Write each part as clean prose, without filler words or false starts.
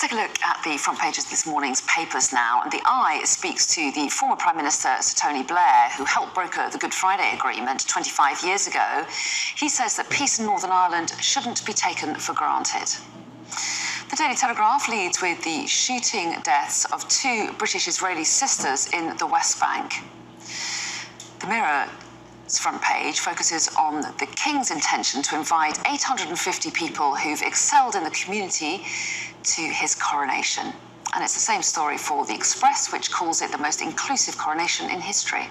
take a look at the front pages of this morning's papers now. And the Eye speaks to the former Prime Minister, Sir Tony Blair, who helped broker the Good Friday Agreement 25 years ago. He says that peace in Northern Ireland shouldn't be taken for granted. The Daily Telegraph leads with the shooting deaths of two British-Israeli sisters in the West Bank. The Mirror's front page focuses on the King's intention to invite 850 people who've excelled in the community to his coronation. And it's the same story for The Express, which calls it the most inclusive coronation in history.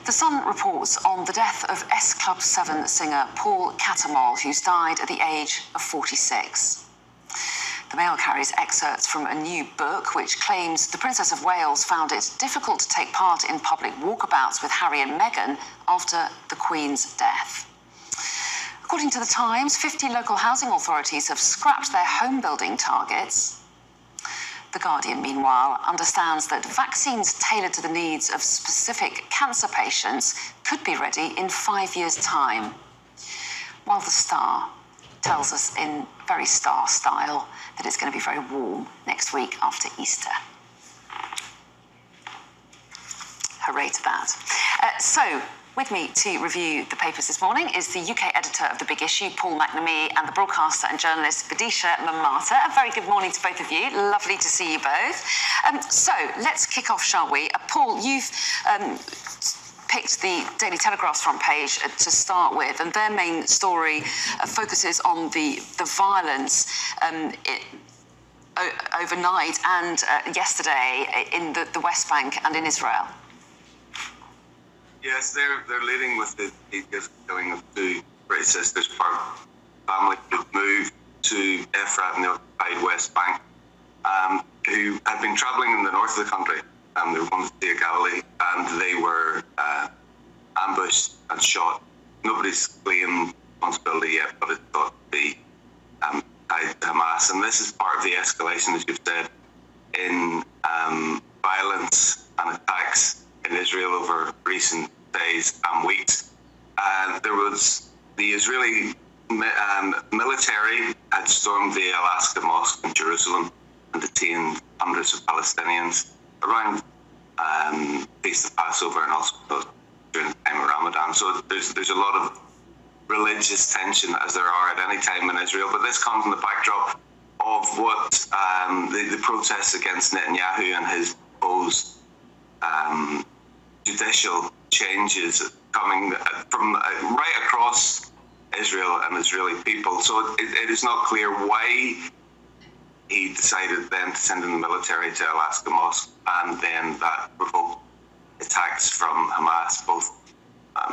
The Sun reports on the death of S Club 7 singer Paul Cattermole, who's died at the age of 46. The Mail carries excerpts from a new book which claims the Princess of Wales found it difficult to take part in public walkabouts with Harry and Meghan after the Queen's death. According to The Times, 50 local housing authorities have scrapped their home building targets. The Guardian, meanwhile, understands that vaccines tailored to the needs of specific cancer patients could be ready in 5 years' time. While The Star tells us in very Star style that it's going to be very warm next week after Easter. Hooray to that. So, with me to review the papers this morning is the UK editor of The Big Issue, Paul McNamee, and the broadcaster and journalist, Vidisha Mamata. A very good morning to both of you. Lovely to see you both. So, let's kick off, shall we? Paul, you've picked the Daily Telegraph's front page to start with, and their main story focuses on the violence overnight and yesterday in the West Bank and in Israel. Yes, they're leading with the killing of two British sisters. Part family who moved to Efrat in the occupied West Bank, who had been travelling in the north of the country. They were going to the Galilee, and they were ambushed and shot. Nobody's claimed responsibility yet, but it's thought to be tied to Hamas. And this is part of the escalation, as you've said, in violence and attacks in Israel over recent days and weeks. There was the Israeli military had stormed the Al-Aqsa Mosque in Jerusalem and detained hundreds of Palestinians around Feast of Passover and also during the time of Ramadan. So there's a lot of religious tension, as there are at any time in Israel. But this comes in the backdrop of what the protests against Netanyahu and his proposed judicial changes coming from right across Israel and Israeli people. So it is not clear why he decided then to send in the military to Al-Aqsa Mosque, and then that provoked attacks from Hamas, both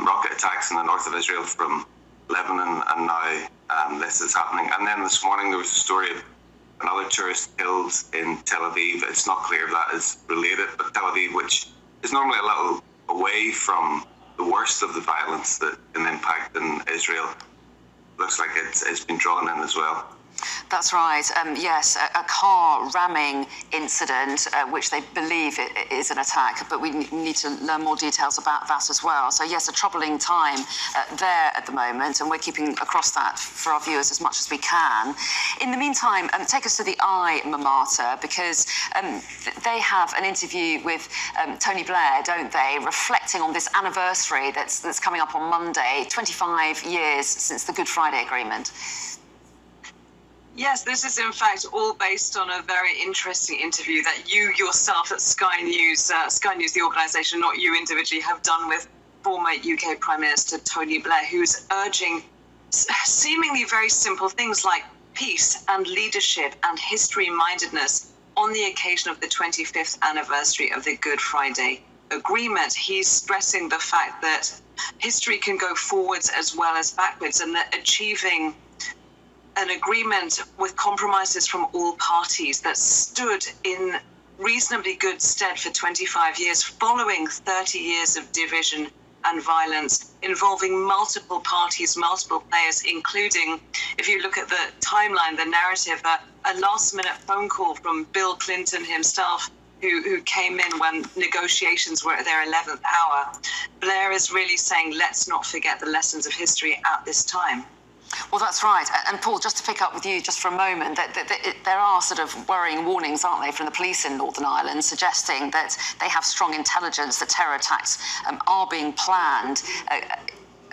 rocket attacks in the north of Israel from Lebanon, and now this is happening. And then this morning there was a story of another tourist killed in Tel Aviv. It's not clear if that is related, but Tel Aviv, which is normally a little away from the worst of the violence that can impact in Israel, looks like it's been drawn in as well. That's right. Yes, a car ramming incident, which they believe is an attack, but we need to learn more details about that as well. So yes, a troubling time there at the moment, and we're keeping across that for our viewers as much as we can. In the meantime, take us to the Eye, Mamata, because they have an interview with Tony Blair, don't they, reflecting on this anniversary that's coming up on Monday, 25 years since the Good Friday Agreement. Yes, this is in fact all based on a very interesting interview that you yourself at Sky News, the organisation, not you individually, have done with former UK Prime Minister Tony Blair, who is urging seemingly very simple things like peace and leadership and history-mindedness on the occasion of the 25th anniversary of the Good Friday Agreement. He's stressing the fact that history can go forwards as well as backwards, and that achieving an agreement with compromises from all parties that stood in reasonably good stead for 25 years following 30 years of division and violence involving multiple parties, multiple players, including, if you look at the timeline, the narrative, a last-minute phone call from Bill Clinton himself, who came in when negotiations were at their 11th hour. Blair is really saying, let's not forget the lessons of history at this time. Well, that's right. And Paul, just to pick up with you just for a moment, there are sort of worrying warnings, aren't they, from the police in Northern Ireland, suggesting that they have strong intelligence that terror attacks are being planned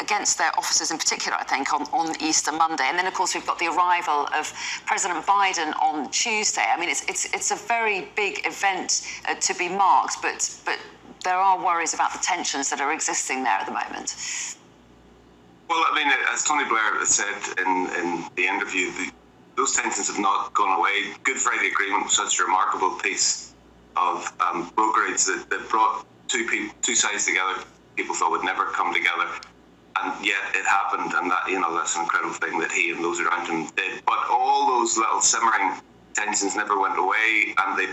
against their officers in particular, I think, on Easter Monday. And then, of course, we've got the arrival of President Biden on Tuesday. I mean, it's a very big event to be marked, but there are worries about the tensions that are existing there at the moment. Well, I mean, as Tony Blair said in the interview, those tensions have not gone away. Good Friday Agreement was such a remarkable piece of brokerage that brought two sides together people thought would never come together. And yet it happened, and that, that's an incredible thing that he and those around him did. But all those little simmering tensions never went away, and they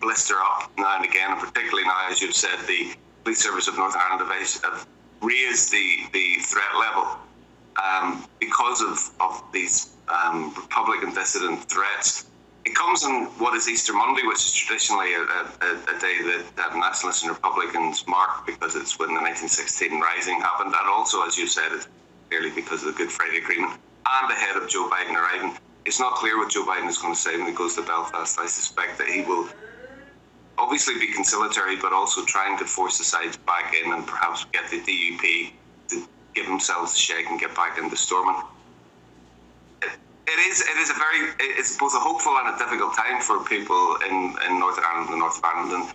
blister up now and again, and particularly now, as you've said, the Police Service of Northern Ireland have raised the threat level because of these Republican dissident threats. It comes on what is Easter Monday, which is traditionally a day that nationalists and Republicans mark because it's when the 1916 Rising happened. And also, as you said, it's clearly because of the Good Friday Agreement and ahead of Joe Biden arriving. It's not clear what Joe Biden is going to say when he goes to Belfast. I suspect that he will obviously be conciliatory, but also trying to force the sides back in and perhaps get the DUP to give themselves a shake and get back into Stormont. It's both a hopeful and a difficult time for people in Northern Ireland and the north of Ireland.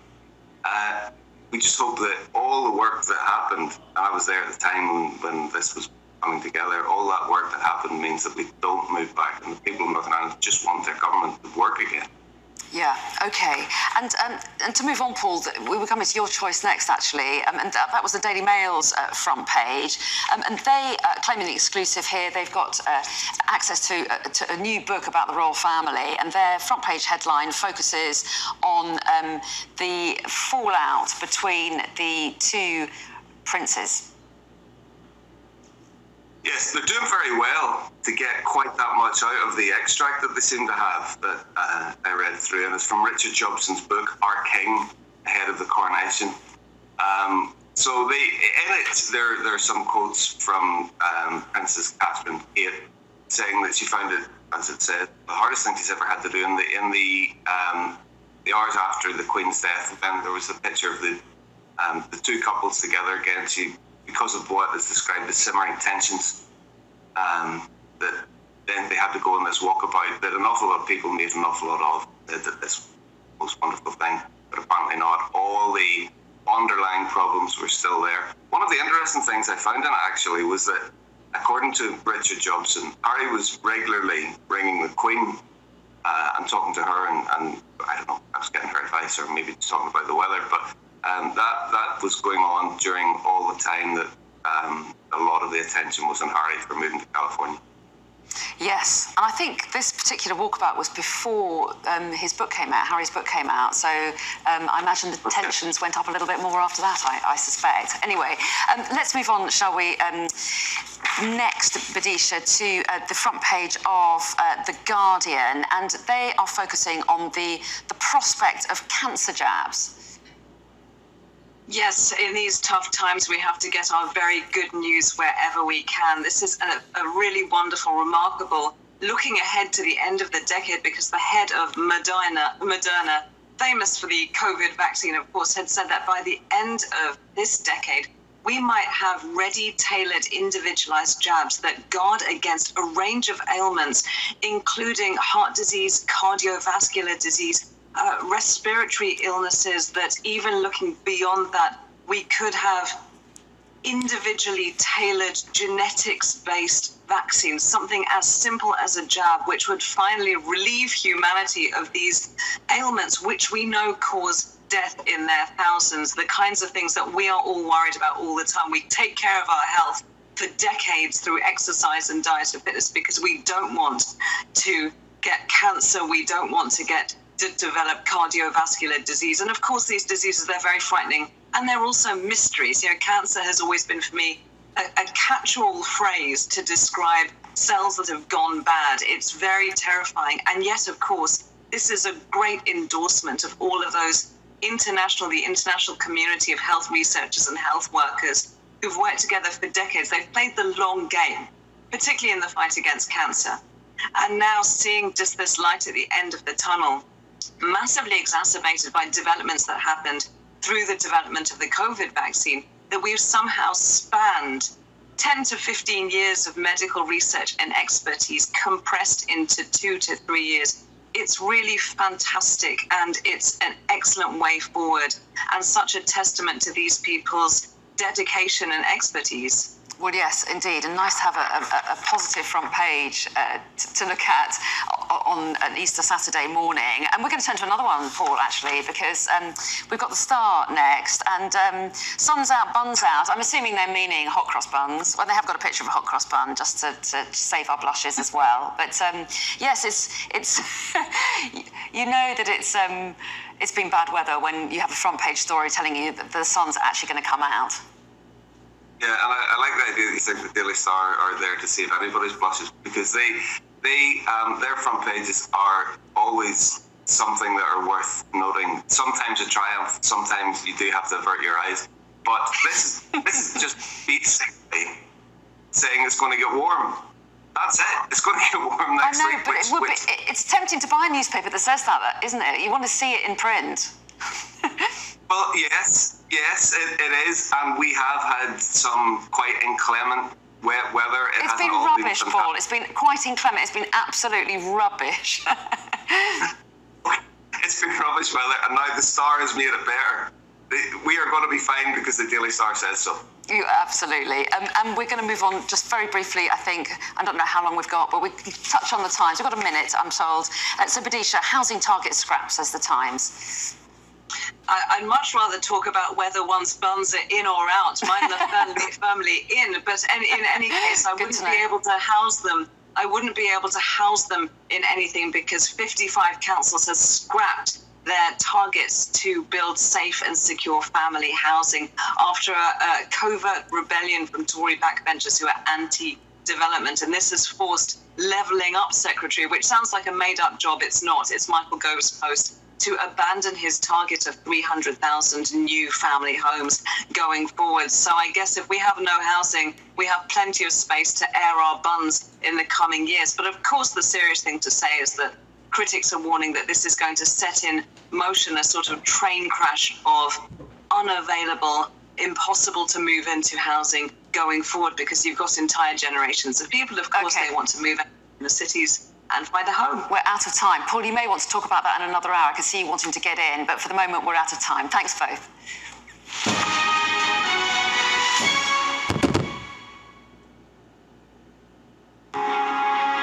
And we just hope that all the work that happened, and I was there at the time when this was coming together, all that work that happened means that we don't move back, and the people of Northern Ireland just want their government to work again. Yeah, okay. And to move on, Paul, we were coming to your choice next, actually, and that was the Daily Mail's front page. And they, claiming the exclusive here, they've got access to a new book about the royal family, and their front page headline focuses on the fallout between the two princes. Yes, they're doing very well to get quite that much out of the extract that they seem to have that I read through, and it's from Richard Jobson's book, Our King, Ahead of the Coronation. So in it, there are some quotes from Princess Catherine Kate saying that she found it, as it said, the hardest thing she's ever had to do in the hours after the Queen's death. And then there was a picture of the two couples together again. Because of what is described as simmering tensions, that then they had to go on this walkabout that an awful lot of people made an awful lot of, that this most wonderful thing, but apparently not. All the underlying problems were still there. One of the interesting things I found in it actually was that, according to Richard Jobson, Harry was regularly ringing the Queen and talking to her, and I don't know, I was getting her advice or maybe just talking about the weather, but that was going on during all the time that a lot of the attention was on Harry for moving to California. Yes, and I think this particular walkabout was before his book came out, Harry's book came out, so I imagine the tensions went up a little bit more after that, I suspect. Anyway, let's move on, shall we, next, Badisha, to the front page of The Guardian, and they are focusing on the prospect of cancer jabs. Yes, in these tough times, we have to get our very good news wherever we can. This is a really wonderful, remarkable, looking ahead to the end of the decade, because the head of Moderna, famous for the COVID vaccine, of course, had said that by the end of this decade, we might have ready, tailored, individualized jabs that guard against a range of ailments, including heart disease, cardiovascular disease, respiratory illnesses, that even looking beyond that, we could have individually tailored genetics-based vaccines, something as simple as a jab, which would finally relieve humanity of these ailments, which we know cause death in their thousands, the kinds of things that we are all worried about all the time. We take care of our health for decades through exercise and diet and fitness because we don't want to get cancer, we don't want to develop cardiovascular disease. And of course, these diseases, they're very frightening, and they're also mysteries. Cancer has always been for me a catch-all phrase to describe cells that have gone bad. It's very terrifying. And yet, of course, this is a great endorsement of all of those the international community of health researchers and health workers who've worked together for decades. They've played the long game. particularly in the fight against cancer. And now seeing just this light at the end of the tunnel, massively exacerbated by developments that happened through the development of the COVID vaccine, that we've somehow spanned 10 to 15 years of medical research and expertise compressed into 2 to 3 years. It's really fantastic, and it's an excellent way forward, and such a testament to these people's dedication and expertise. Well, yes, indeed, and nice to have a positive front page to look at on an Easter Saturday morning. And we're going to turn to another one, Paul, actually, because we've got the Star next, and sun's out, buns out. I'm assuming they're meaning hot cross buns. Well, they have got a picture of a hot cross bun, just to save our blushes as well. But yes, it's you know that it's been bad weather when you have a front page story telling you that the sun's actually going to come out. Yeah, and I like the idea that you think the Daily Star are there to save anybody's blushes, because their front pages are always something that are worth noting. Sometimes a triumph, sometimes you do have to avert your eyes. But this is just basically saying it's going to get warm. That's it. It's going to get warm next week. I know, but it's tempting to buy a newspaper that says that, isn't it? You want to see it in print. Well, yes, it is, and we have had some quite inclement weather. It's been rubbish, Paul. It's been quite inclement. It's been absolutely rubbish. It's been rubbish weather, and now the Star has made it better. We are going to be fine because the Daily Star says so. Absolutely. And we're going to move on just very briefly, I think. I don't know how long we've got, but we can touch on the Times. We've got a minute, I'm told. So, Badisha, housing target scraps, says the Times. I'd much rather talk about whether one's buns are in or out. Mine are firmly in, but in any case, I wouldn't be able to house them. I wouldn't be able to house them in anything, because 55 councils have scrapped their targets to build safe and secure family housing after a covert rebellion from Tory backbenchers who are anti-development. And this has forced Levelling Up Secretary, which sounds like a made-up job. It's not. It's Michael Gove's post, to abandon his target of 300,000 new family homes going forward. So I guess if we have no housing, we have plenty of space to air our buns in the coming years. But of course, the serious thing to say is that critics are warning that this is going to set in motion a sort of train crash of unavailable, impossible to move into housing going forward, because you've got entire generations of people, of course, they want to move out in the cities and find a home. We're out of time. Paul, you may want to talk about that in another hour. I can see you wanting to get in, but for the moment, we're out of time. Thanks both.